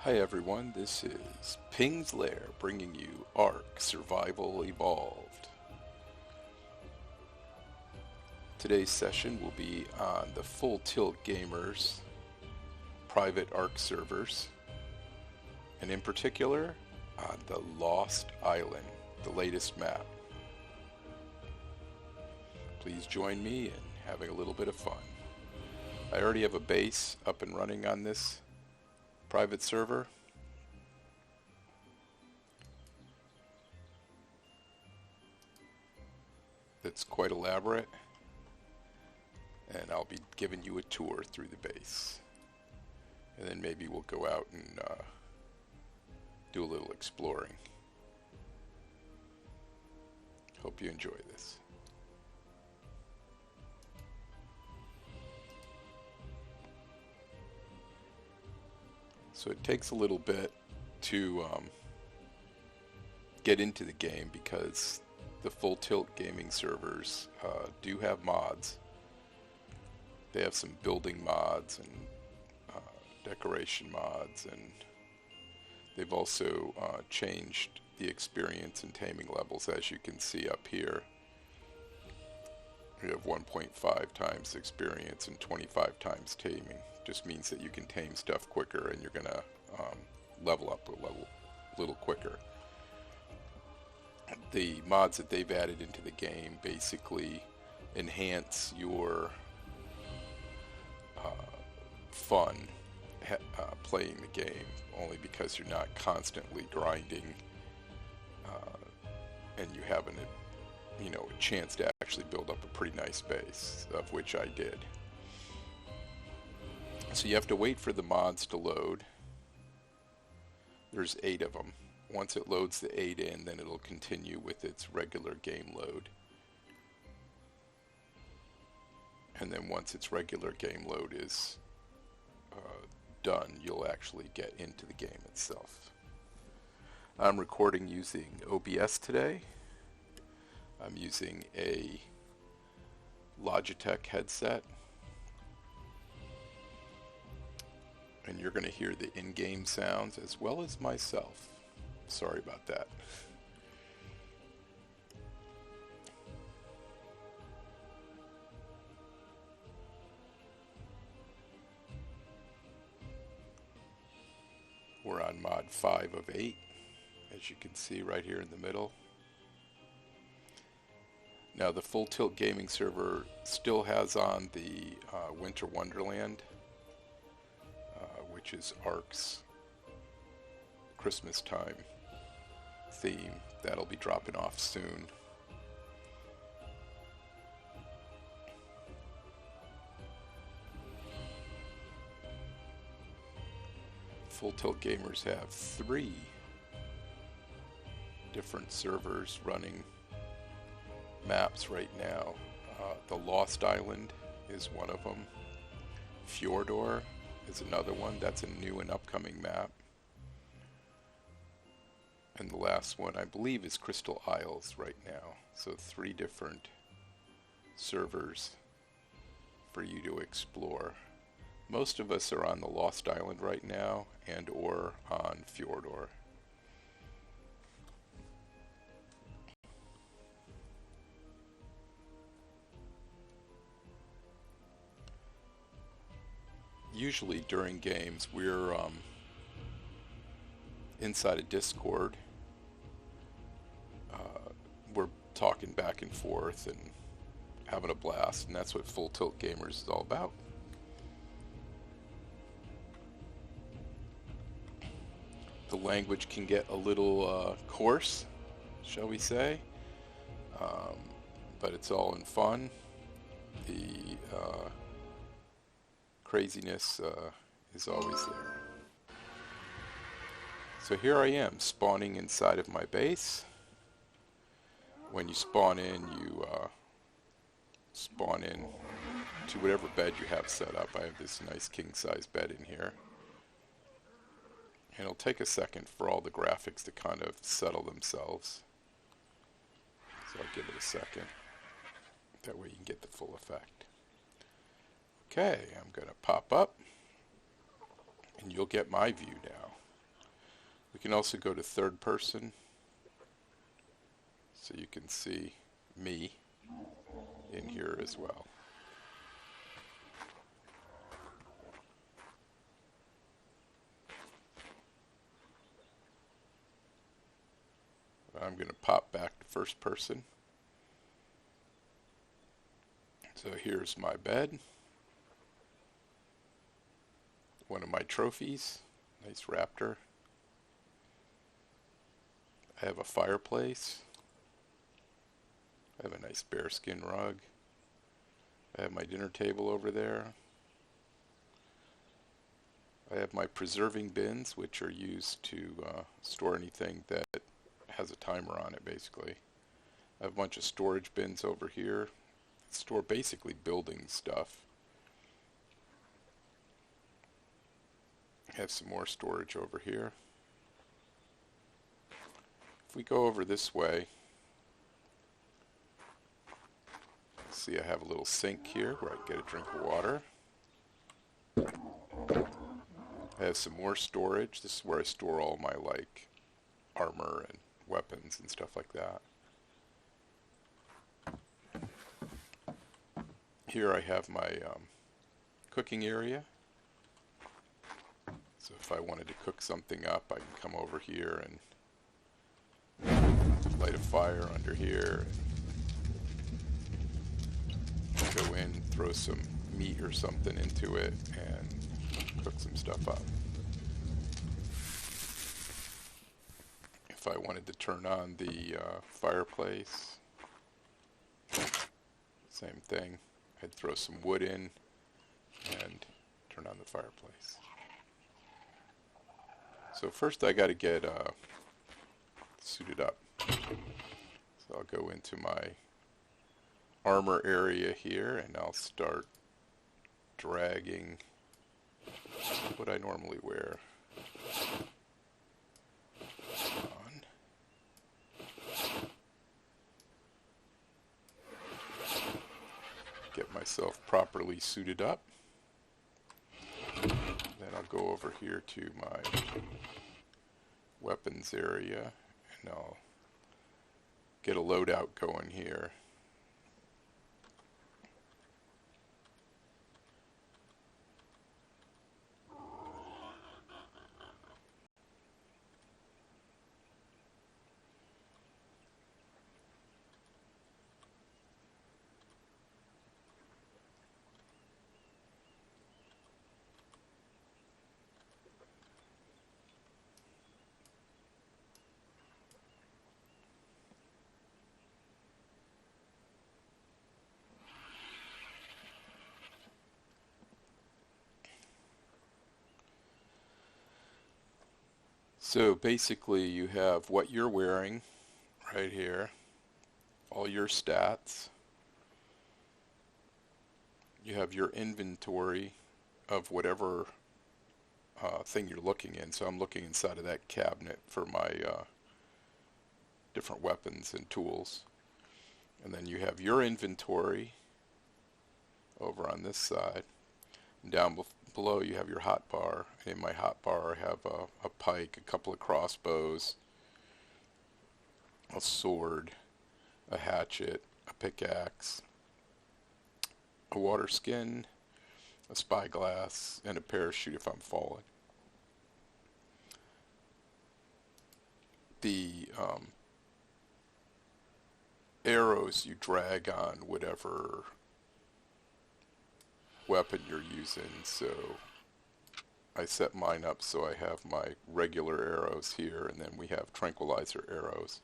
Hi everyone, this is Ping's Lair bringing you Ark Survival Evolved. Today's session will be on the Full Tilt Gamers private Ark servers, and in particular on the Lost Island, the latest map. Please join me in having a little bit of fun. I already have a base up and running on this private server. That's quite elaborate, and I'll be giving you a tour through the base, and then maybe we'll go out and do a little exploring. Hope you enjoy this. So it takes a little bit to get into the game because the Full Tilt gaming servers do have mods. They have some building mods and decoration mods, and they've also changed the experience and taming levels, as you can see up here. We have 1.5 times experience and 25 times taming. Just means that you can tame stuff quicker and you're gonna level up a little quicker. The mods that they've added into the game basically enhance your fun playing the game, only because you're not constantly grinding and you have a chance to actually build up a pretty nice base, of which I did. So you have to wait for the mods to load. There's 8 of them. Once it loads the 8 in, then it'll continue with its regular game load. And then once its regular game load is done, you'll actually get into the game itself. I'm recording using OBS today. I'm using a Logitech headset. And you're going to hear the in-game sounds as well as myself. Sorry about that. We're on mod 5 of 8, as you can see right here in the middle. Now the Full Tilt gaming server still has on the Winter Wonderland, which is Ark's Christmas time theme. That'll be dropping off soon. Full Tilt gamers have 3 different servers running maps right now. The Lost Island is one of them. Fjordor is another one. That's a new and upcoming map. And the last one, I believe, is Crystal Isles right now. So 3 different servers for you to explore. Most of us are on the Lost Island right now and or on Fjordor. Usually during games we're inside a Discord. We're talking back and forth and having a blast, and that's what Full Tilt Gamers is all about. The language can get a little coarse, shall we say, but it's all in fun. The craziness is always there. So here I am, spawning inside of my base. When you spawn in, you spawn in to whatever bed you have set up. I have this nice king-size bed in here. And it'll take a second for all the graphics to kind of settle themselves. So I'll give it a second. That way you can get the full effect. Okay, I'm going to pop up, and you'll get my view now. We can also go to third person, so you can see me in here as well. I'm going to pop back to first person. So here's my bed. One of my trophies, nice raptor. I have a fireplace. I have a nice bearskin rug. I have my dinner table over there. I have my preserving bins, which are used to store anything that has a timer on it, basically. I have a bunch of storage bins over here. Store basically building stuff. I have some more storage over here. If we go over this way, see I have a little sink here where I can get a drink of water. I have some more storage. This is where I store all my armor and weapons and stuff like that. Here I have my cooking area. So if I wanted to cook something up, I can come over here and light a fire under here. And go in, throw some meat or something into it, and cook some stuff up. If I wanted to turn on the fireplace, same thing. I'd throw some wood in and turn on the fireplace. So first I got to get suited up. So I'll go into my armor area here and I'll start dragging what I normally wear on. Get myself properly suited up. Then I'll go over here to my weapons area and I'll get a loadout going here. So basically you have what you're wearing right here, all your stats. You have your inventory of whatever thing you're looking in. So I'm looking inside of that cabinet for my different weapons and tools. And then you have your inventory over on this side. And down below you have your hotbar. In my hotbar I have a pike, a couple of crossbows, a sword, a hatchet, a pickaxe, a water skin, a spyglass, and a parachute if I'm falling. The arrows you drag on whatever weapon you're using, so I set mine up so I have my regular arrows here, and then we have tranquilizer arrows,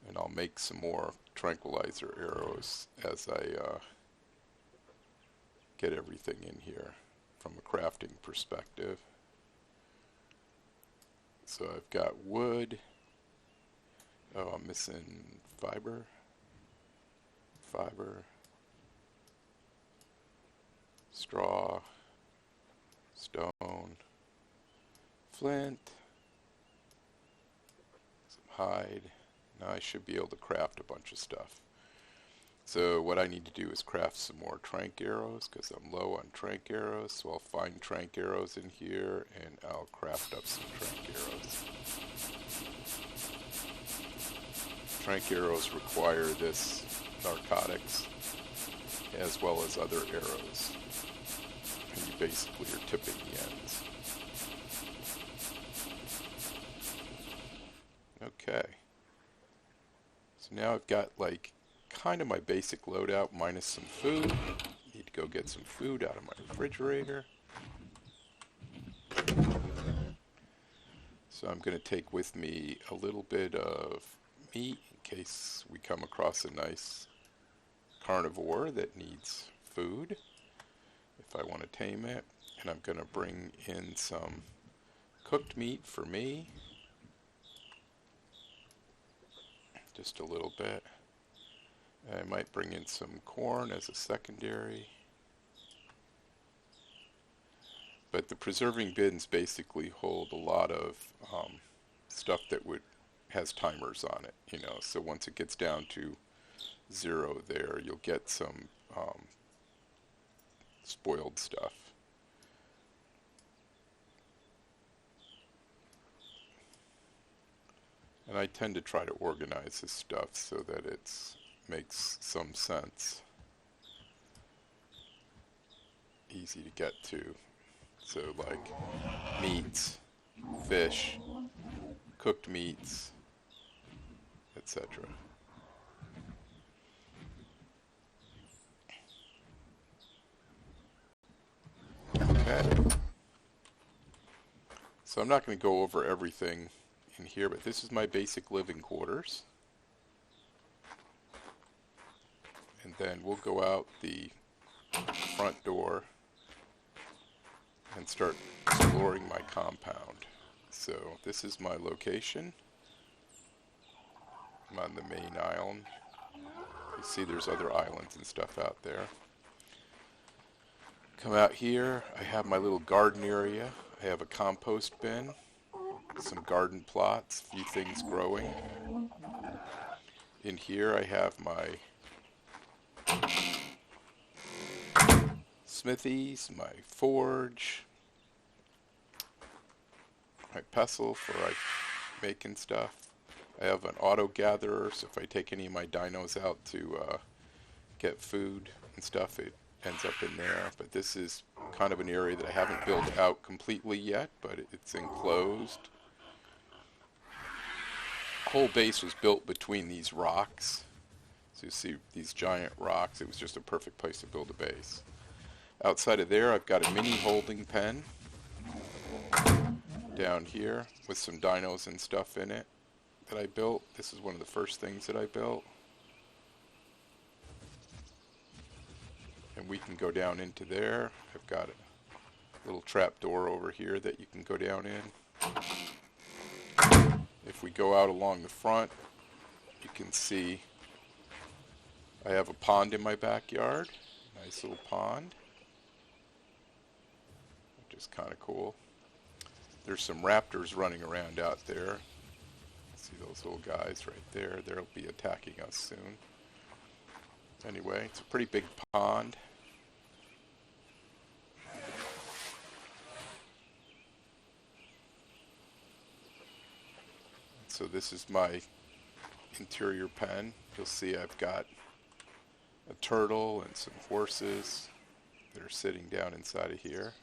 and I'll make some more tranquilizer arrows as I get everything in here from a crafting perspective. So I've got wood. Oh, I'm missing fiber, straw, stone, flint, some hide. Now I should be able to craft a bunch of stuff. So what I need to do is craft some more trank arrows because I'm low on trank arrows. So I'll find trank arrows in here and I'll craft up some trank arrows. Trank arrows require this narcotics as well as other arrows. And you basically are tipping the ends. Okay. So now I've got like kind of my basic loadout minus some food. Need to go get some food out of my refrigerator. So I'm going to take with me a little bit of meat in case we come across a nice carnivore that needs food, if I want to tame it. And I'm going to bring in some cooked meat for me. Just a little bit. I might bring in some corn as a secondary. But the preserving bins basically hold a lot of stuff that has timers on it, you know. So once it gets down to 0 there, you'll get some spoiled stuff. And I tend to try to organize this stuff so that it makes some sense. Easy to get to. So like meats, fish, cooked meats, etc. Okay. So I'm not going to go over everything in here, but this is my basic living quarters. And then we'll go out the front door and start exploring my compound. So this is my location. I'm on the main island. You see there's other islands and stuff out there. Come out here, I have my little garden area. I have a compost bin, some garden plots, a few things growing. In here I have my smithies, my forge, my pestle for making stuff. I have an auto gatherer, so if I take any of my dinos out to get food and stuff, it ends up in there. But this is kind of an area that I haven't built out completely yet, but it's enclosed. The whole base was built between these rocks. So you see these giant rocks. It was just a perfect place to build a base. Outside of there, I've got a mini holding pen down here with some dinos and stuff in it that I built. This is one of the first things that I built. And we can go down into there. I've got a little trap door over here that you can go down in. If we go out along the front, you can see I have a pond in my backyard. Nice little pond, which is kind of cool. There's some raptors running around out there. See those little guys right there? They'll be attacking us soon. Anyway, it's a pretty big pond. So this is my interior pen. You'll see I've got a turtle and some horses that are sitting down inside of here.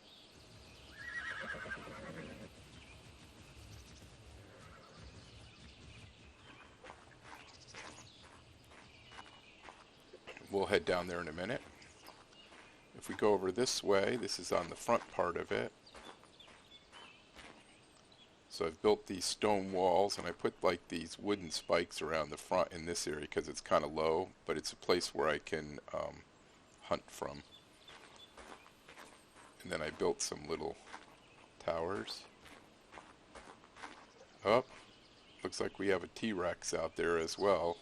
We'll head down there in a minute. If we go over this way, this is on the front part of it. So I've built these stone walls, and I put like these wooden spikes around the front in this area because it's kind of low, but it's a place where I can hunt from. And then I built some little towers. Oh, looks like we have a T-Rex out there as well.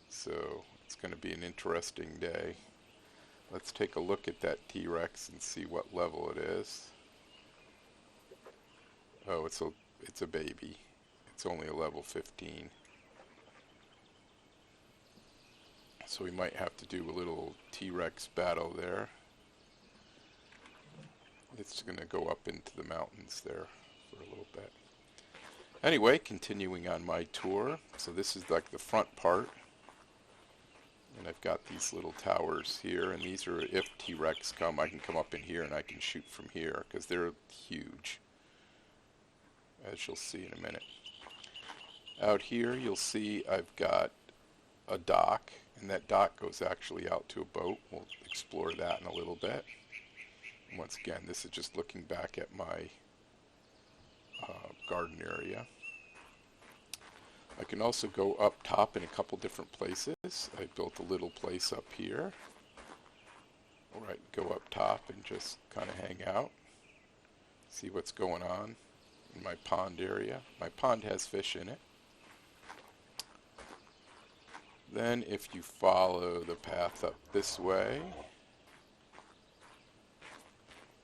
So it's going to be an interesting day. Let's take a look at that T-Rex and see what level it is. Oh, it's a baby. It's only a level 15. So we might have to do a little T-Rex battle there. It's going to go up into the mountains there for a little bit. Anyway, continuing on my tour. So this is like the front part. And I've got these little towers here, and these are, if T-Rex come, I can come up in here and I can shoot from here, because they're huge, as you'll see in a minute. Out here you'll see I've got a dock, and that dock goes actually out to a boat. We'll explore that in a little bit. And once again, this is just looking back at my garden area. I can also go up top in a couple different places. I built a little place up here where I can go up top and just kind of hang out, see what's going on in my pond area. My pond has fish in it. Then if you follow the path up this way,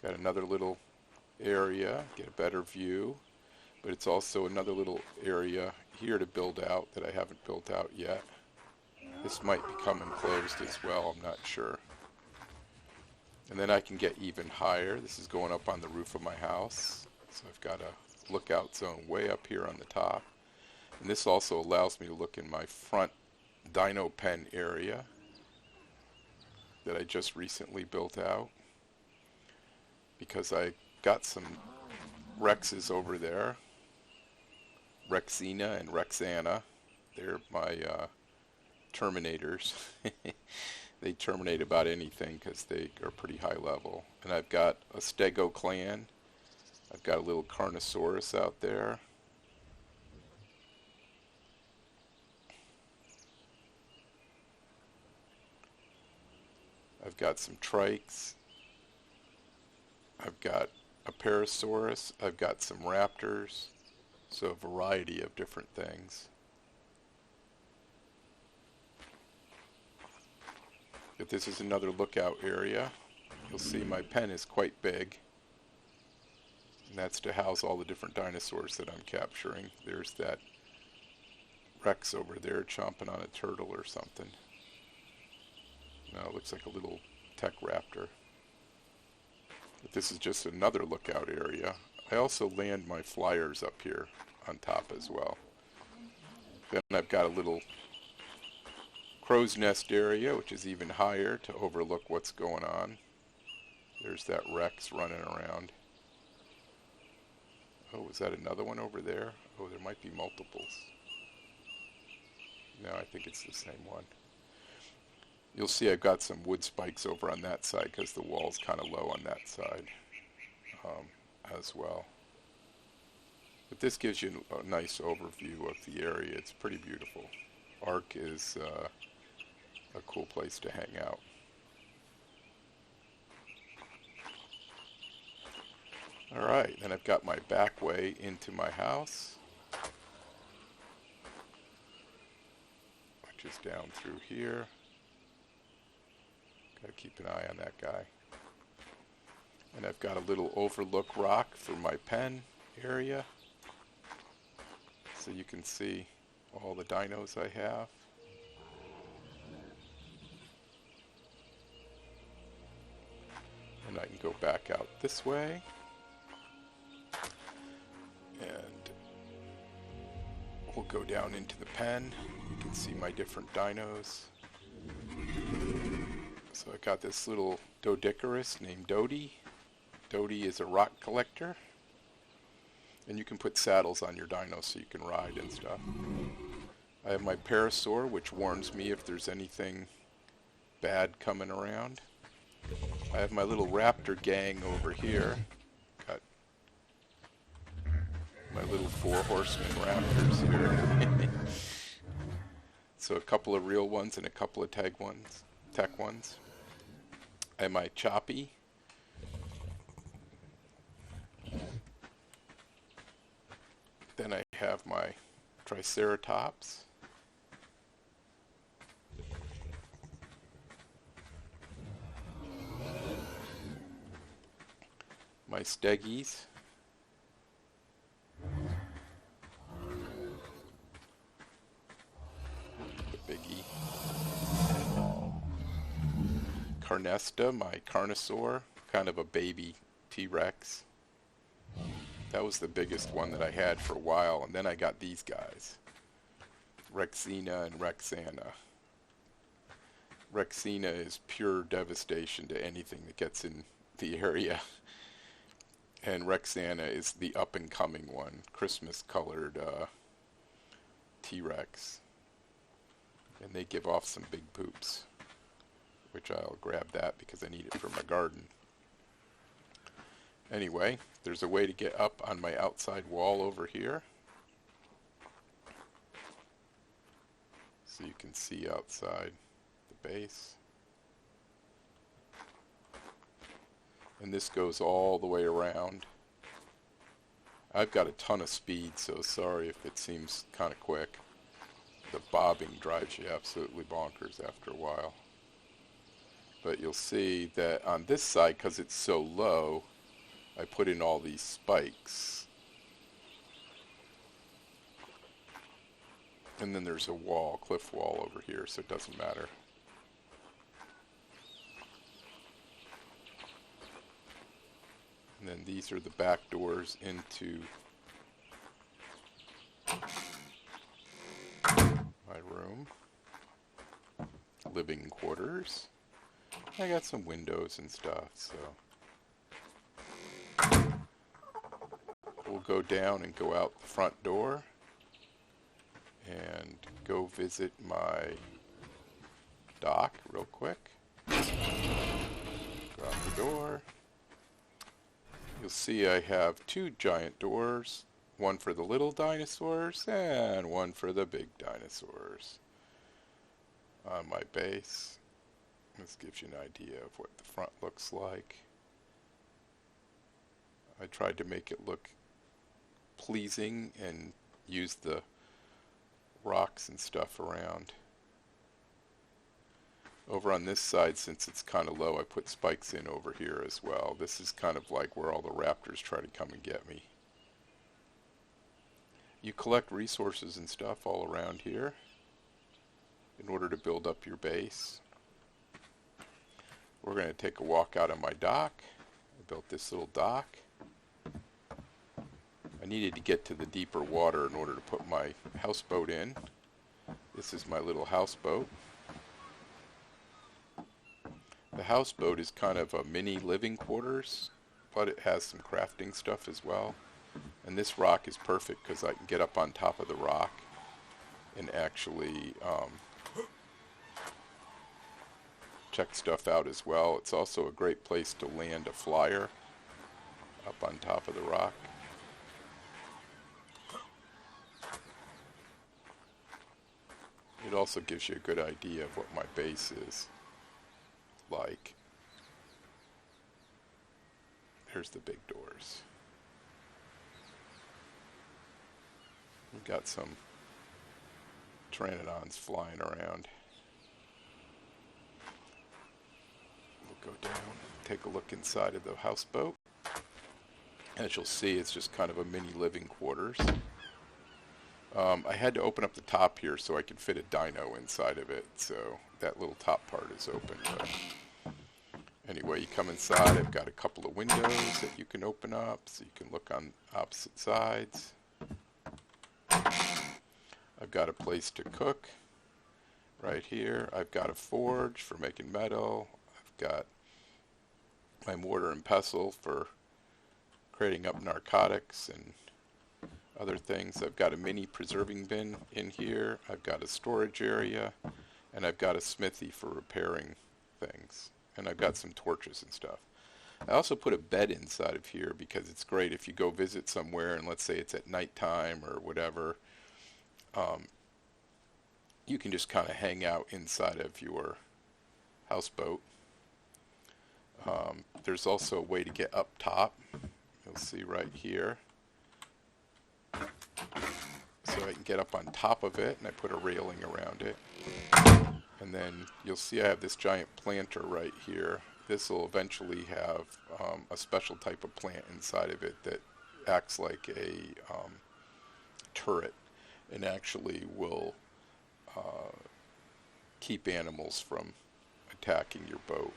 got another little area, get a better view, but it's also another little area here to build out that I haven't built out yet. This might become enclosed as well, I'm not sure. And then I can get even higher. This is going up on the roof of my house. So I've got a lookout zone way up here on the top. And this also allows me to look in my front dino pen area that I just recently built out, because I got some Rexes over there. Rexina and Rexana. They're my Terminators. They terminate about anything because they are pretty high level. And I've got a Stego clan. I've got a little Carnosaurus out there. I've got some Trikes. I've got a Parasaurus. I've got some Raptors. So a variety of different things. But this is another lookout area. You'll see my pen is quite big. And that's to house all the different dinosaurs that I'm capturing. There's that Rex over there chomping on a turtle or something. No, it looks like a little tech raptor. But this is just another lookout area. I also land my flyers up here on top as well. Then I've got a little crow's nest area, which is even higher to overlook what's going on. There's that Rex running around. Oh, is that another one over there? Oh, there might be multiples. No, I think it's the same one. You'll see I've got some wood spikes over on that side because the wall's kind of low on that side as well. But this gives you a nice overview of the area. It's pretty beautiful. Ark is a cool place to hang out. Alright, then I've got my back way into my house, which is down through here. Gotta keep an eye on that guy. And I've got a little overlook rock for my pen area, so you can see all the dinos I have. And I can go back out this way. And we'll go down into the pen. You can see my different dinos. So I got this little Doedicurus named Dodie. Dodie is a rock collector. And you can put saddles on your dinos so you can ride and stuff. I have my Parasaur, which warns me if there's anything bad coming around. I have my little raptor gang over here. Got my little 4 horsemen raptors here. So a couple of real ones and a couple of tech ones. I have my Choppy. Then I have my Triceratops. My Steggies. The Biggie. Carnesta, my Carnosaur, kind of a baby T-Rex. That was the biggest one that I had for a while, and then I got these guys, Rexina and Rexana. Rexina is pure devastation to anything that gets in the area, and Rexana is the up-and-coming one, Christmas-colored T-Rex, and they give off some big poops, which I'll grab that because I need it for my garden. Anyway, there's a way to get up on my outside wall over here, so you can see outside the base. And this goes all the way around. I've got a ton of speed, so sorry if it seems kind of quick. The bobbing drives you absolutely bonkers after a while. But you'll see that on this side, because it's so low, I put in all these spikes. And then there's a wall, cliff wall over here, so it doesn't matter. And then these are the back doors into my room, living quarters. I got some windows and stuff, so we'll go down and go out the front door and go visit my dock real quick. Go out the door. You'll see I have two giant doors, one for the little dinosaurs and one for the big dinosaurs on my base. This gives you an idea of what the front looks like. I tried to make it look pleasing and use the rocks and stuff around. Over on this side, since it's kind of low, I put spikes in over here as well. This is kind of like where all the raptors try to come and get me. You collect resources and stuff all around here in order to build up your base. We're going to take a walk out on my dock. I built this little dock. I needed to get to the deeper water in order to put my houseboat in. This is my little houseboat. The houseboat is kind of a mini living quarters, but it has some crafting stuff as well. And this rock is perfect because I can get up on top of the rock and actually check stuff out as well. It's also a great place to land a flyer up on top of the rock. It also gives you a good idea of what my base is like. Here's the big doors. We've got some pteranodons flying around. We'll go down, take a look inside of the houseboat. As you'll see, it's just kind of a mini living quarters. I had to open up the top here so I could fit a dino inside of it, so that little top part is open. But anyway, you come inside, I've got a couple of windows that you can open up so you can look on opposite sides. I've got a place to cook right here. I've got a forge for making metal. I've got my mortar and pestle for creating up narcotics and other things. I've got a mini preserving bin in here. I've got a storage area, and I've got a smithy for repairing things. And I've got some torches and stuff. I also put a bed inside of here because it's great if you go visit somewhere and let's say it's at nighttime or whatever. You can just kind of hang out inside of your houseboat. There's also a way to get up top. You'll see right here. So I can get up on top of it, and I put a railing around it. And then you'll see I have this giant planter right here. This will eventually have a special type of plant inside of it that acts like a turret and actually will keep animals from attacking your boat.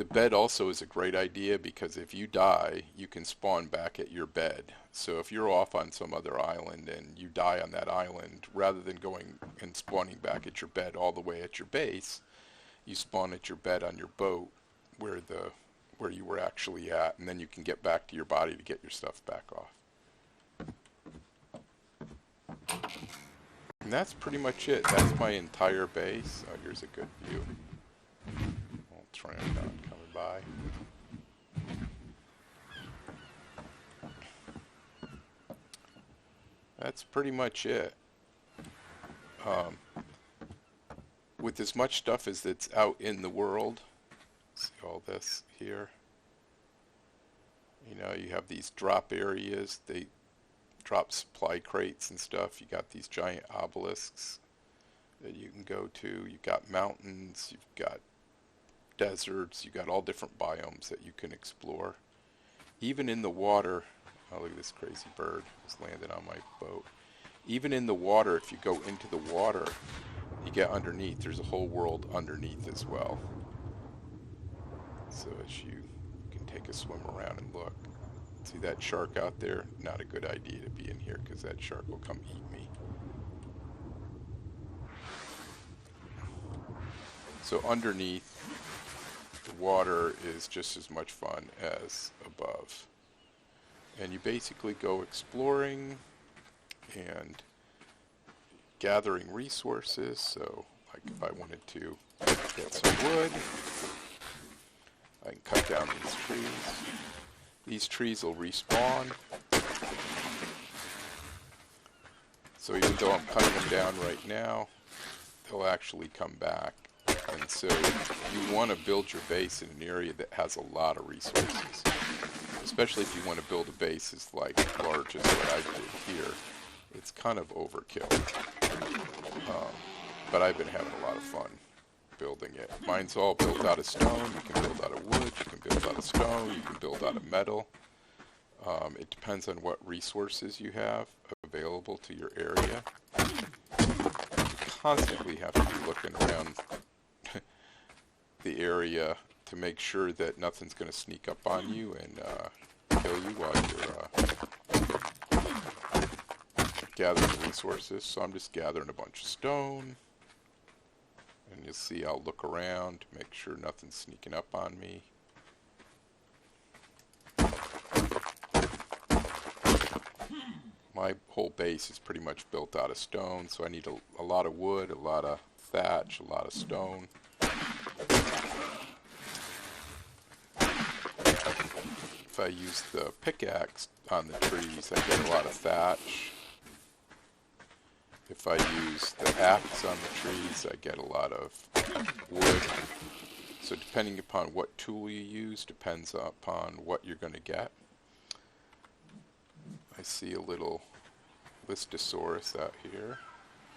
bed also is a great idea because if you die, you can spawn back at your bed. So if you're off on some other island and you die on that island, rather than going and spawning back at your bed all the way at your base, you spawn at your bed on your boat where you were actually at, and then you can get back to your body to get your stuff back off. And that's pretty much it. That's my entire base. Oh, here's a good view. Old Triandon coming by. That's pretty much it. With as much stuff as that's out in the world, see all this here? You know, you have these drop areas. They drop supply crates and stuff. You got these giant obelisks that you can go to. You've got mountains. You've got deserts. You've got all different biomes that you can explore. Even in the water. Oh, look at this crazy bird. Just landed on my boat. Even in the water, if you go into the water, you get underneath. There's a whole world underneath as well. So as you can take a swim around and look. See that shark out there? Not a good idea to be in here because that shark will come eat me. So underneath, the water is just as much fun as above. And you basically go exploring and gathering resources. So like if I wanted to get some wood, I can cut down these trees. These trees will respawn. So even though I'm cutting them down right now, they'll actually come back. And so you want to build your base in an area that has a lot of resources. Especially if you want to build a base as like large as what I did here. It's kind of overkill. But I've been having a lot of fun building it. Mine's all built out of stone. You can build out of wood. You can build out of stone. You can build out of metal. It depends on what resources you have available to your area. You constantly have to be looking around the area to make sure that nothing's going to sneak up on you and kill you while you're gathering resources. So I'm just gathering a bunch of stone. And you'll see I'll look around to make sure nothing's sneaking up on me. My whole base is pretty much built out of stone, so I need a lot of wood, a lot of thatch, a lot of stone. If I use the pickaxe on the trees, I get a lot of thatch. If I use the axe on the trees, I get a lot of wood. So depending upon what tool you use, depends upon what you're going to get. I see a little Listosaurus out here.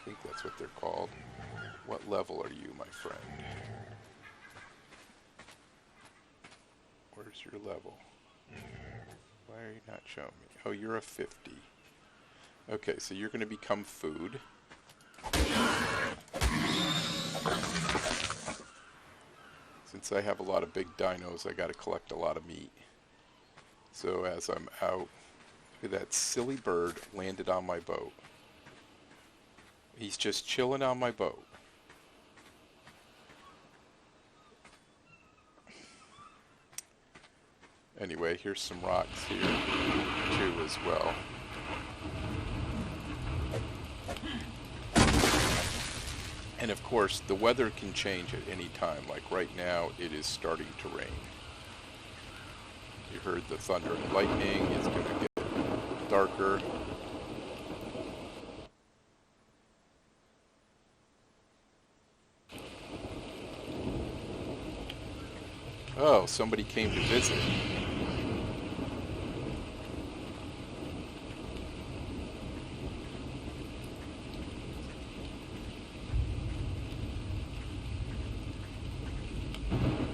I think that's what they're called. What level are you, my friend? Where's your level? Why are you not showing me? Oh, you're a 50. Okay, so you're going to become food. Since I have a lot of big dinos, I got to collect a lot of meat. So as I'm out, look at that silly bird landed on my boat. He's just chilling on my boat. Anyway, here's some rocks here too as well. And of course, the weather can change at any time. Like right now, it is starting to rain. You heard the thunder and lightning. It's going to get darker. Oh, somebody came to visit.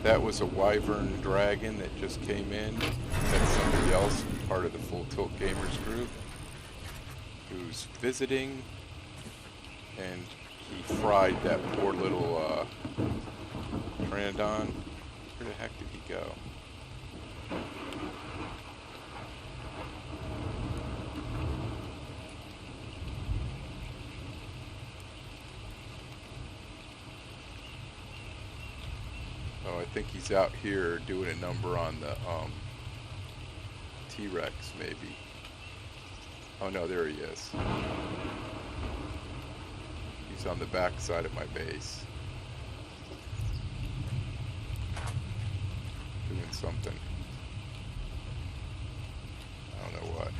That was a wyvern dragon that just came in. That's somebody else, part of the Full Tilt Gamers group, who's visiting, and he fried that poor little Pteranodon. Where the heck did he go? Oh, I think he's out here doing a number on the T-Rex, maybe. Oh no, there he is. He's on the back side of my base. Doing something. I don't know what.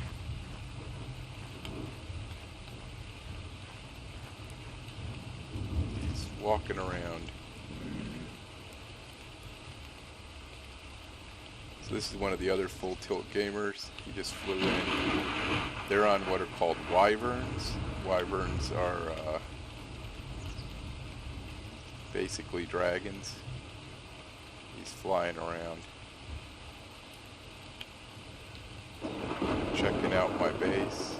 He's walking around. So this is one of the other full tilt gamers. He just flew in. They're on what are called wyverns. Wyverns are basically dragons. He's flying around, checking out my base.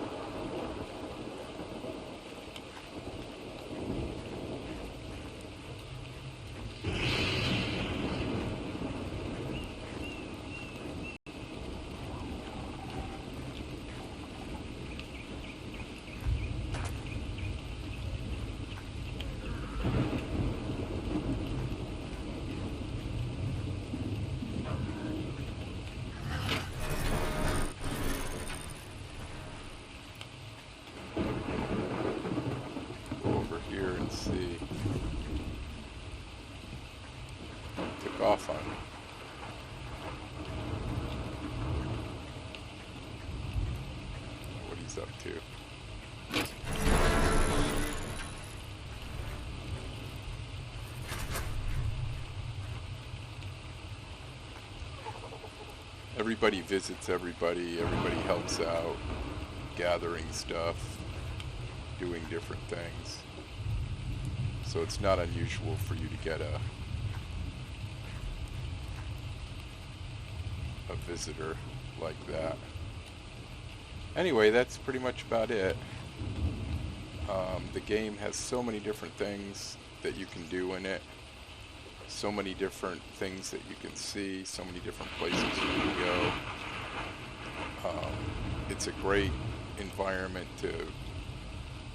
See, took off on me. What he's up to. Everybody visits everybody. Everybody helps out, gathering stuff, doing different things. So it's not unusual for you to get a visitor like that. Anyway, that's pretty much about it. The game has so many different things that you can do in it. So many different things that you can see. So many different places you can go. It's a great environment to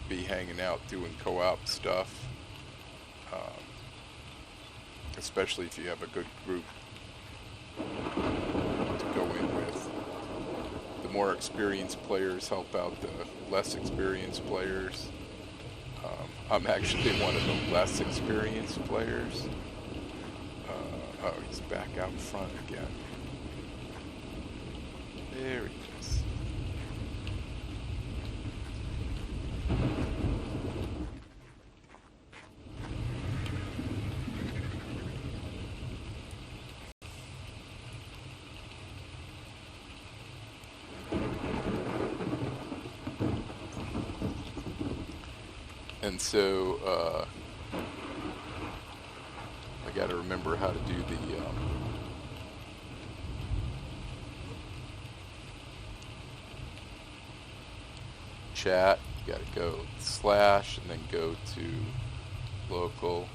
be hanging out doing co-op stuff. Especially if you have a good group to go in with. The more experienced players help out the less experienced players. I'm actually one of the less experienced players. Oh, he's back out front again. There he is. And so, I gotta remember how to do the, chat. You gotta go / and then go to local.